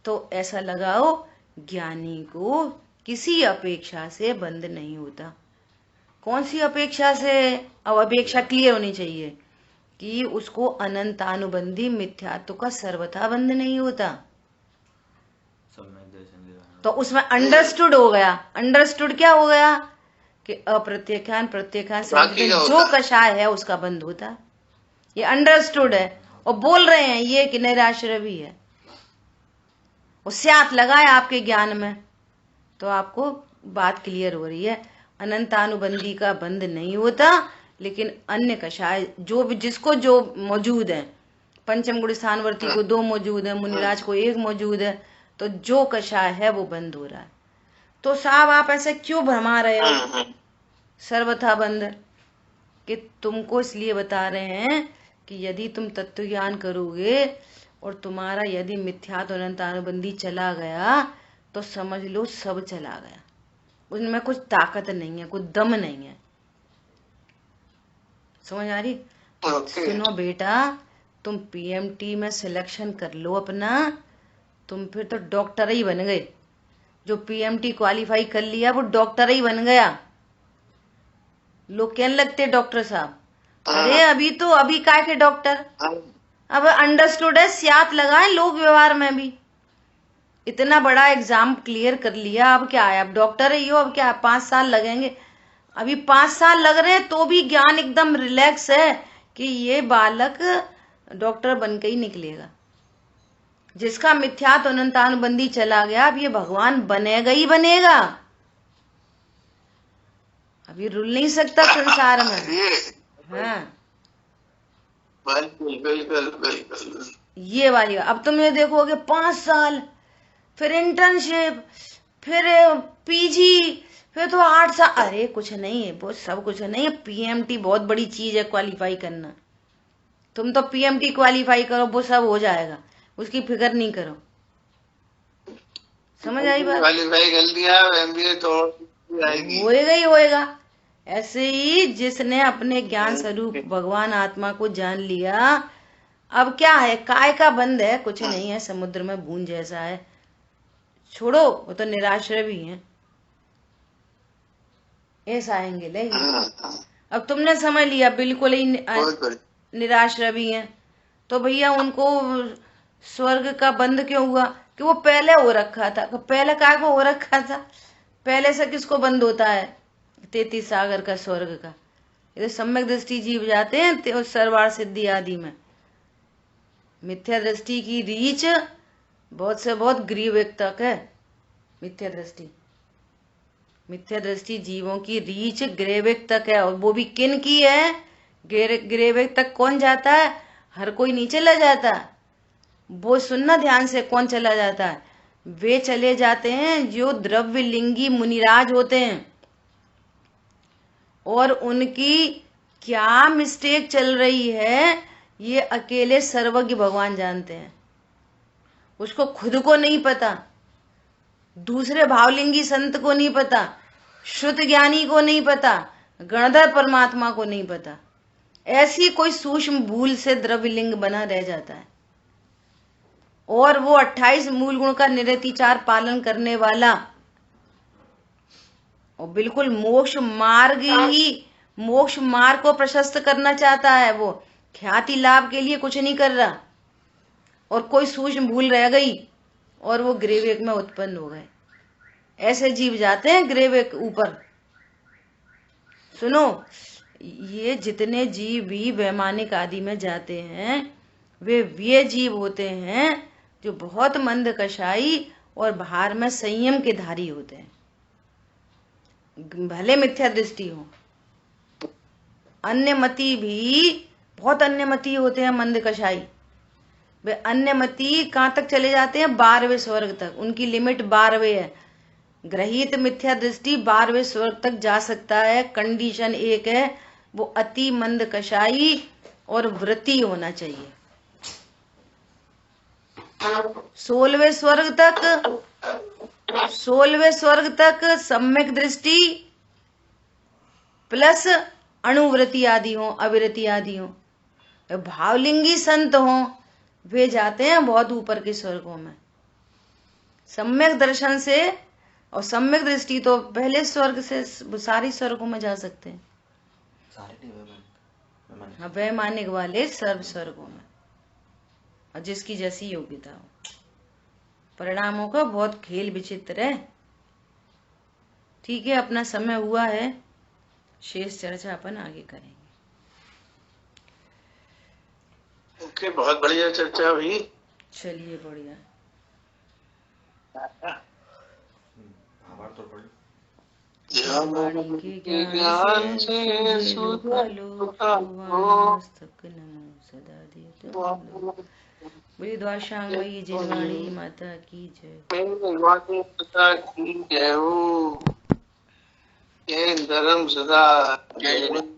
तो ऐसा लगाओ ज्ञानी को किसी अपेक्षा से बंध नहीं होता। कौन सी अपेक्षा से? अब अपेक्षा क्लियर होनी चाहिए कि उसको अनंतानुबंधी मिथ्यात्व का सर्वथा बंध नहीं होता। तो उसमें अंडरस्टूड हो गया। अंडरस्टूड क्या हो गया? कि अप्रत्यक्षान प्रत्यक्षान जो कषाय है उसका बंध होता। ये अंडरस्टूड है। और बोल रहे हैं ये कि निराश्रवी है, और स्यात लगाए आपके ज्ञान में, तो आपको बात क्लियर हो रही है। अनंतानुबंधी का बंध नहीं होता, लेकिन अन्य कषाय जो भी, जिसको जो मौजूद है, पंचम गुण स्थानवर्ती को 2 मौजूद है, मुनिराज को 1 मौजूद है, तो जो कषाय है वो बंद हो रहा है। तो साहब आप ऐसे क्यों भरमा रहे हो सर्वथा बंद? कि तुमको इसलिए बता रहे हैं कि यदि तुम तत्व ज्ञान करोगे और तुम्हारा यदि मिथ्यात्व अनंतानुबंधी चला गया, तो समझ लो सब चला गया, उनमें कुछ ताकत नहीं है, कुछ दम नहीं है। समझ आ रही? सुनो बेटा, तुम पीएमटी में सिलेक्शन कर लो अपना, तुम फिर तो डॉक्टर ही बन गए। जो पीएमटी क्वालिफाई कर लिया वो डॉक्टर ही बन गया। लोग कहने लगते डॉक्टर साहब, अरे अभी काय के डॉक्टर? अब अंडरस्टूड है, स्यात लगाए लोक व्यवहार में भी। इतना बड़ा एग्जाम क्लियर कर लिया, अब क्या है? अब डॉक्टर ही हो, अब क्या 5 साल लगेंगे? अभी 5 साल लग रहे हैं तो भी ज्ञान एकदम रिलैक्स है कि ये बालक डॉक्टर बन के ही निकलेगा। जिसका मिथ्यात्व अनंतानुबंधी चला गया, अब ये भगवान बनेगा ही बनेगा। अभी रुल नहीं सकता संसार में। हाँ, बिल्कुल। ये वाली। अब तुम ये देखोगे 5 साल, फिर इंटर्नशिप, फिर पीजी, फिर तो 8 साल। अरे कुछ नहीं है, वो सब कुछ नहीं है। पीएमटी बहुत बड़ी चीज है क्वालिफाई करना। तुम तो पीएमटी क्वालिफाई करो, वो सब हो जाएगा, उसकी फिक्र नहीं करो। समझ आई बात? क्वालिफाई कर लिया, एमबीए तो होएगा ही होएगा। ऐसे ही जिसने अपने ज्ञान स्वरूप भगवान आत्मा को जान लिया, अब क्या है? काय का बंध है, कुछ नहीं है, समुद्र में बूंद जैसा है। छोड़ो, वो तो निराश्रय भी है, ऐसा आएंगे ले। अब तुमने समझ लिया बिल्कुल ही निराश्रय भी है, तो भैया उनको स्वर्ग का बंध क्यों हुआ? कि वो पहले हो रखा था। पहले काय को हो रखा था? पहले से किसको बंद होता है? 33 सागर का, स्वर्ग का। ये सम्यक दृष्टि जीव जाते हैं तो सर्वार सिद्धि आदि में। मिथ्या दृष्टि की रीच बहुत से बहुत ग्रीवेक तक है मिथ्या दृष्टि। मिथ्या दृष्टि जीवों की रीच ग्रेवेक तक है, और वो भी किन की है? ग्रेवेक तक कौन जाता है? हर कोई नहीं चला जाता। वो सुनना ध्यान से, कौन चला जाता है? वे चले जाते हैं जो द्रव्य लिंगी मुनिराज होते हैं, और उनकी क्या मिस्टेक चल रही है ये अकेले सर्वज्ञ भगवान जानते हैं। उसको खुद को नहीं पता, दूसरे भावलिंगी संत को नहीं पता, शुद्ध ज्ञानी को नहीं पता, गणधर परमात्मा को नहीं पता। ऐसी कोई सूक्ष्म भूल से द्रव्यलिंग बना रह जाता है, और वो 28 मूल गुण का निरतिचार पालन करने वाला और बिल्कुल मोक्ष मार्ग को प्रशस्त करना चाहता है। वो ख्याति लाभ के लिए कुछ नहीं कर रहा, और कोई सूक्ष्म भूल रह गई और वो ग्रेवेक में उत्पन्न हो गए। ऐसे जीव जाते हैं ग्रेवेक ऊपर। सुनो, ये जितने जीव भी वैमानिक आदि में जाते हैं वे जीव होते हैं जो बहुत मंद कषाई और बाहर में संयम के धारी होते हैं। भले मिथ्या दृष्टि हो, अन्यमति भी बहुत अन्यमति होते हैं, मंद कषाई। वे अन्यमति कहाँ तक चले जाते हैं? 12वें स्वर्ग तक। उनकी लिमिट 12वें है। ग्रहित मिथ्या दृष्टि 12वें स्वर्ग तक जा सकता है। कंडीशन एक है, वो अति मंद कषाई और व्रती होना चाहिए। 16वें स्वर्ग तक सम्यक दृष्टि प्लस अणुव्रति आदि हो, अविरति आदि हो। भावलिंगी संत हो, वे जाते हैं बहुत ऊपर के स्वर्गों में सम्यक दर्शन से। और सम्यक दृष्टि तो पहले स्वर्ग से सारी स्वर्गों में जा सकते हैं। हाँ, वैमानिक वाले सर्व स्वर्गों में, और जिसकी जैसी योग्यता हो। परिणामों का बहुत खेल विचित्र है। ठीक है, अपना समय हुआ है, शेष चर्चा अपन आगे करेंगे। ओके, बहुत बढ़िया चर्चा हुई। चलिए, बढ़िया। वाणी के ज्ञान से मस्तक नमो सदा देते। बोलिए द्वाशांगमयी जिनवाणी माता की जय। माता की जय हो। जय धर्म सदा जय।